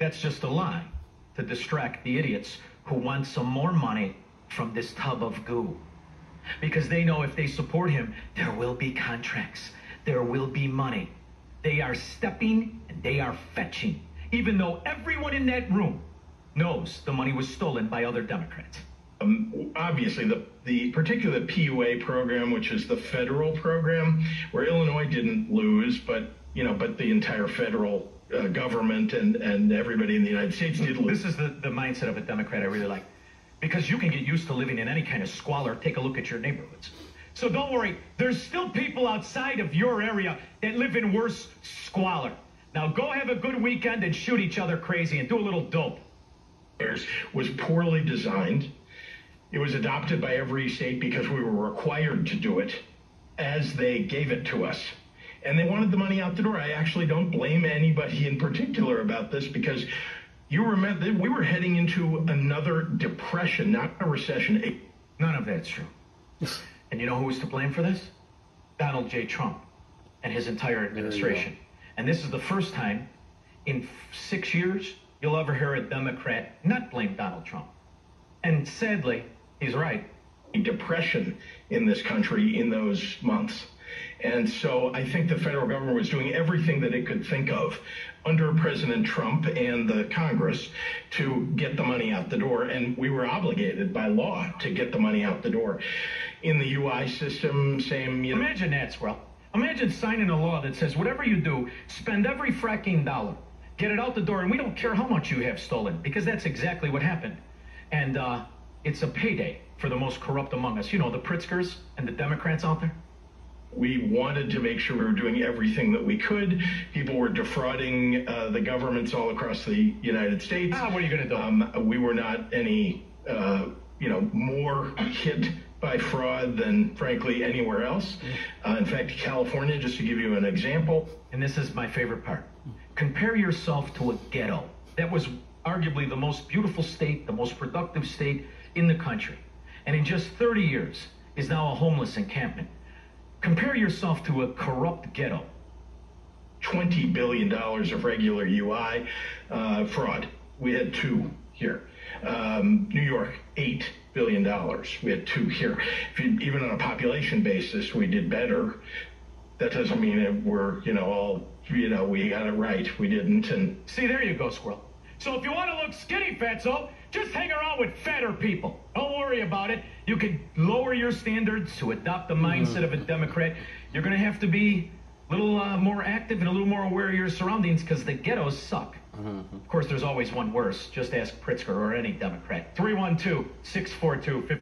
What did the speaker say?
That's just a lie to distract the idiots who want some more money from this tub of goo. Because they know if they support him, there will be contracts. There will be money. They are stepping and they are fetching, even though everyone in that room knows the money was stolen by other Democrats. Obviously, the particular PUA program, which is the federal program, where Illinois didn't lose, but the entire federal government and everybody in the United States did lose. This is the mindset of a Democrat I really like, because you can get used to living in any kind of squalor. Take a look at your neighborhoods. So don't worry, there's still people outside of your area that live in worse squalor. Now go have a good weekend and shoot each other crazy and do a little dope. Was poorly designed. It was adopted by every state because we were required to do it as they gave it to us. And they wanted the money out the door. I actually don't blame anybody in particular about this, because you remember we were heading into another depression, not a recession. None of that's true. And you know who was to blame for this? Donald J. Trump and his entire administration. And this is the first time in 6 years you'll ever hear a Democrat not blame Donald Trump. And sadly, he's right. Depression in this country in those months. And so I think the federal government was doing everything that it could think of under President Trump and the Congress to get the money out the door. And we were obligated by law to get the money out the door. In the UI system, same. Imagine that, Squirrel. Imagine signing a law that says whatever you do, spend every fracking dollar, get it out the door, and we don't care how much you have stolen, because that's exactly what happened. And it's a payday for the most corrupt among us. You know, the Pritzkers and the Democrats out there. We wanted to make sure we were doing everything that we could. People were defrauding the governments all across the United States. What are you going to do? We were not any, more hit by fraud than, frankly, anywhere else. In fact, California, just to give you an example. And this is my favorite part. Compare yourself to a ghetto. That was arguably the most beautiful state, the most productive state in the country. And in just 30 years is now a homeless encampment. Compare yourself to a corrupt ghetto. $20 billion of regular UI fraud. We had 2 here. New York, $8 billion. We had 2 here. Even on a population basis, we did better. That doesn't mean that we're, we got it right. We didn't. And see, there you go, Squirrel. So if you want to look skinny, Fatso, just hang around with fatter people. Don't worry about it. You can lower your standards to adopt the mindset of a Democrat. You're going to have to be a little more active and a little more aware of your surroundings, because the ghettos suck. Of course, there's always one worse. Just ask Pritzker or any Democrat. 312-642-50.